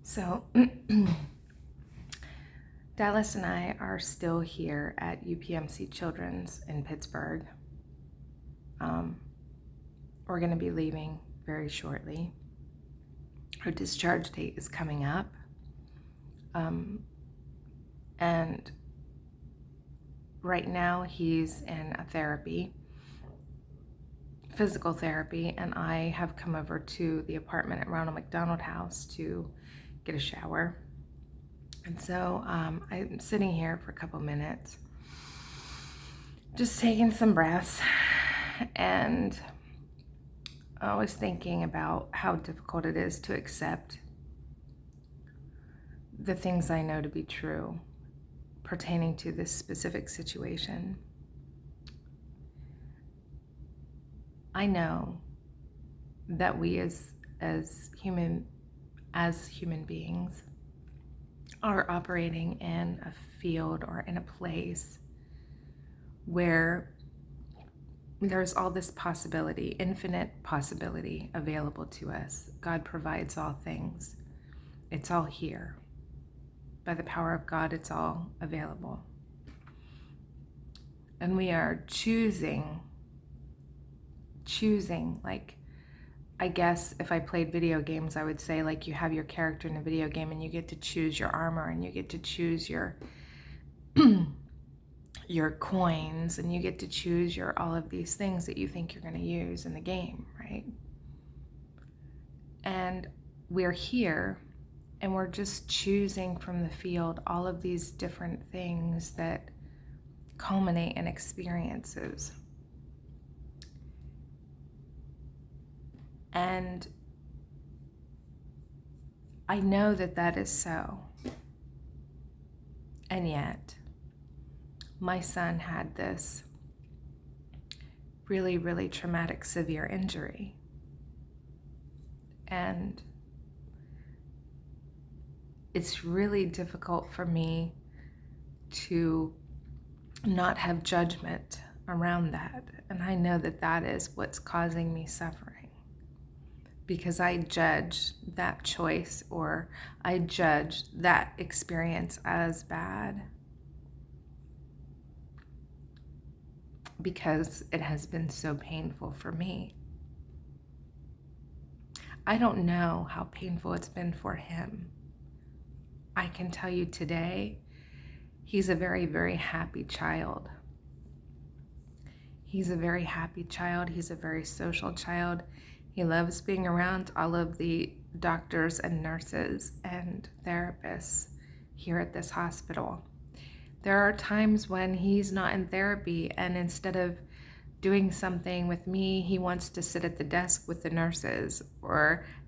So, Dallas and I are still here at UPMC Children's in Pittsburgh. We're going to be leaving very shortly. Her discharge date is coming up. And right now he's in a physical therapy, and I have come over to the apartment at Ronald McDonald House to get a shower. And so I'm sitting here for a couple minutes, just taking some breaths, and I was thinking about how difficult it is to accept the things I know to be true pertaining to this specific situation. I know that we as human beings are operating in a field or in a place where there's all this possibility, infinite possibility available to us. God provides all things. It's all here. By the power of God, it's all available. And we are choosing, like, I guess if I played video games, I would say, like, you have your character in a video game and you get to choose your armor, and you get to choose your your coins, and you get to choose your all of these things that you think you're going to use in the game, right? And we're here, and we're just choosing from the field all of these different things that culminate in experiences. And I know that that is so. And yet, my son had this really, really traumatic, severe injury. And it's really difficult for me to not have judgment around that. And I know that that is what's causing me suffering, because I judge that choice, or I judge that experience as bad because it has been so painful for me. I don't know how painful it's been for him. I can tell you today, he's a very, very happy child. He's a very happy child. He's a very social child. He loves being around all of the doctors and nurses and therapists here at this hospital. There are times when he's not in therapy, and instead of doing something with me, he wants to sit at the desk with the nurses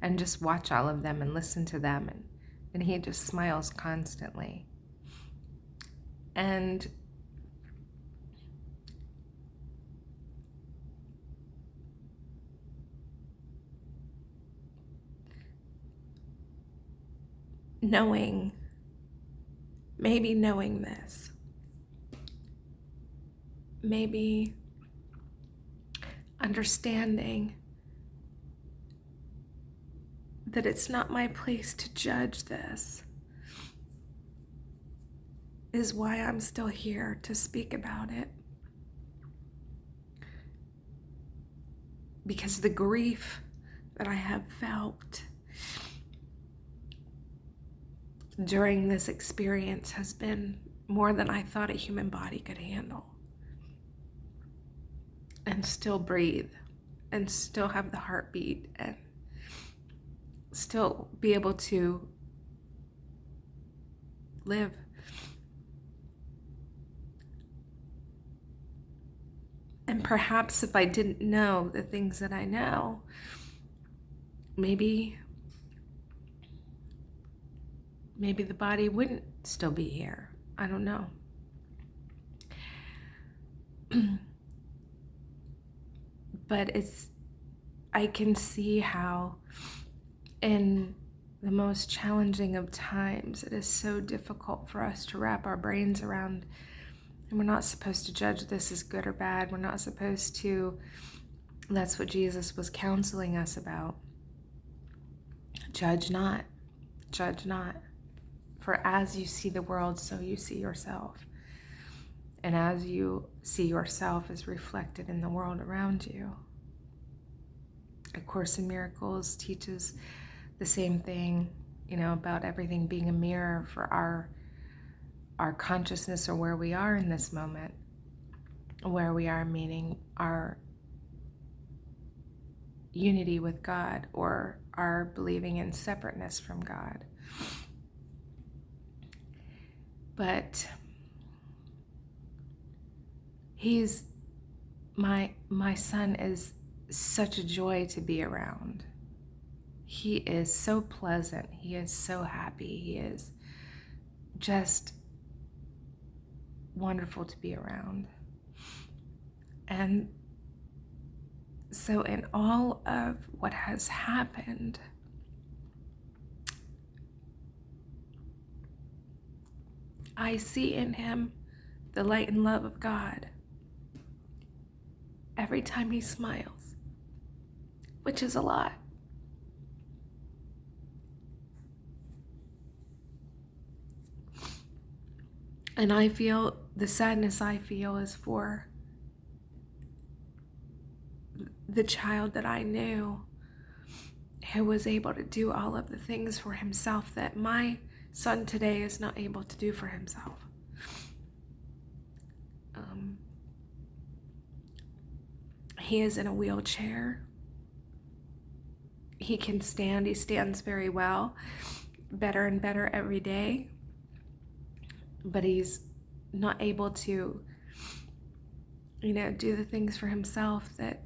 and just watch all of them and listen to them, and he just smiles constantly. And maybe knowing this, maybe understanding that it's not my place to judge this, is why I'm still here to speak about it. Because the grief that I have felt during this experience has been more than I thought a human body could handle. And still breathe, and still have the heartbeat, and still be able to live. And perhaps if I didn't know the things that I know, maybe the body wouldn't still be here. I don't know. But I can see how in the most challenging of times, it is so difficult for us to wrap our brains around. And we're not supposed to judge this as good or bad. We're not supposed to, that's what Jesus was counseling us about. Judge not. Judge not. For as you see the world, so you see yourself. And as you see yourself is reflected in the world around you. A Course in Miracles teaches the same thing, about everything being a mirror for our consciousness, or where we are in this moment. Where we are, meaning our unity with God, or our believing in separateness from God. But my son is such a joy to be around. He is so pleasant. He is so happy. He is just wonderful to be around. And so in all of what has happened, I see in him the light and love of God every time he smiles, which is a lot. And I feel the sadness I feel is for the child that I knew, who was able to do all of the things for himself that my son today is not able to do for himself. He is in a wheelchair. He can stand. He stands very well, better and better every day. But he's not able to, do the things for himself that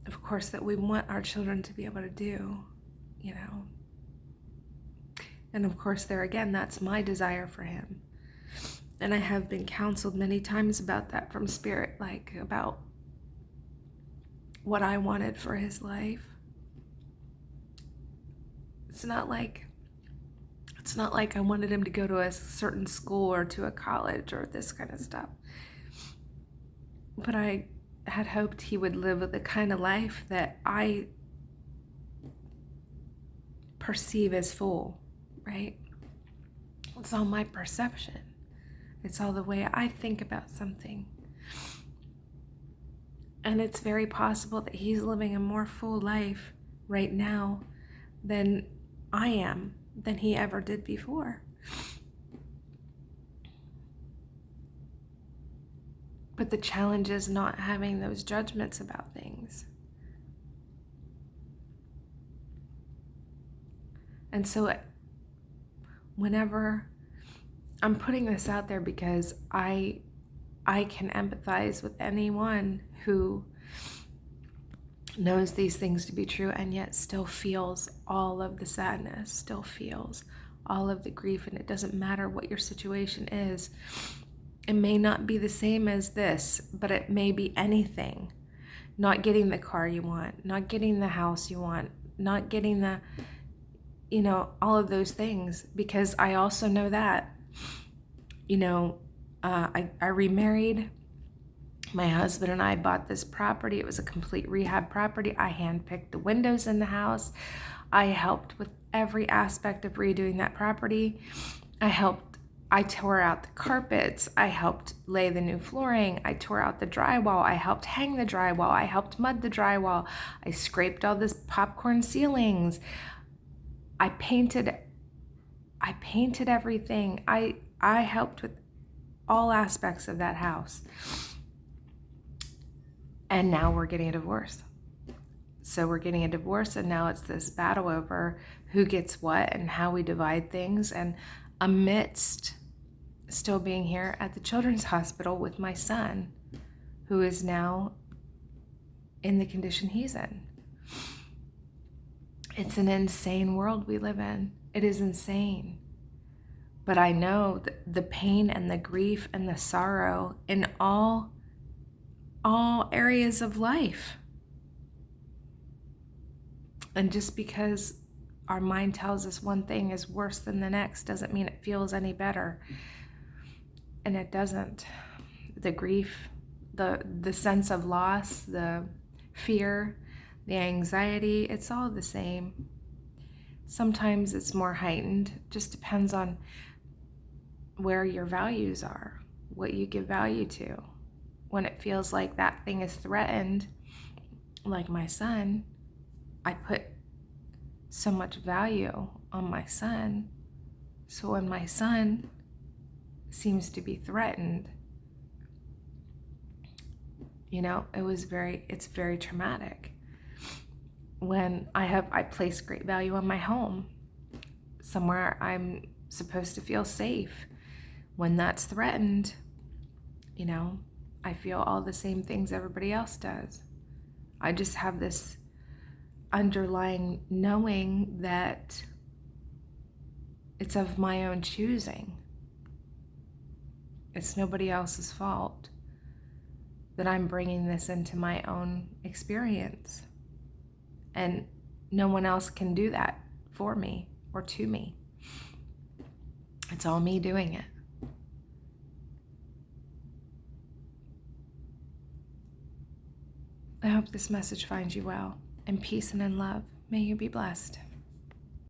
of course, that we want our children to be able to do, And of course, there again, that's my desire for him. And I have been counseled many times about that from Spirit, like about what I wanted for his life. It's not like I wanted him to go to a certain school or to a college or this kind of stuff. But I had hoped he would live the kind of life that I perceive as full, right? It's all my perception. It's all the way I think about something. And it's very possible that he's living a more full life right now than I am, than he ever did before. But the challenge is not having those judgments about things. And so whenever I'm putting this out there, because I can empathize with anyone who knows these things to be true and yet still feels all of the sadness, still feels all of the grief, and it doesn't matter what your situation is. It may not be the same as this, but it may be anything. Not getting the car you want, not getting the house you want, not getting the, all of those things. Because I also know that, I remarried. My husband and I bought this property. It was a complete rehab property. I handpicked the windows in the house. I helped with every aspect of redoing that property. I tore out the carpets. I helped lay the new flooring. I tore out the drywall. I helped hang the drywall. I helped mud the drywall. I scraped all this popcorn ceilings. I painted everything. I helped with all aspects of that house. And now we're getting a divorce. So we're getting a divorce, and now it's this battle over who gets what and how we divide things. And amidst still being here at the Children's Hospital with my son, who is now in the condition he's in. It's an insane world we live in. It is insane. But I know the pain and the grief and the sorrow in all areas of life. And just because our mind tells us one thing is worse than the next doesn't mean it feels any better. And it doesn't. the grief, the sense of loss, the fear, the anxiety, it's all the same. Sometimes it's more heightened, just depends on where your values are, what you give value to. When it feels like that thing is threatened, like my son, I put so much value on my son. So when my son seems to be threatened, it's very traumatic. When I place great value on my home, somewhere I'm supposed to feel safe. When that's threatened, I feel all the same things everybody else does. I just have this underlying knowing that it's of my own choosing. It's nobody else's fault that I'm bringing this into my own experience. And no one else can do that for me or to me. It's all me doing it. I hope this message finds you well. In peace and in love, may you be blessed.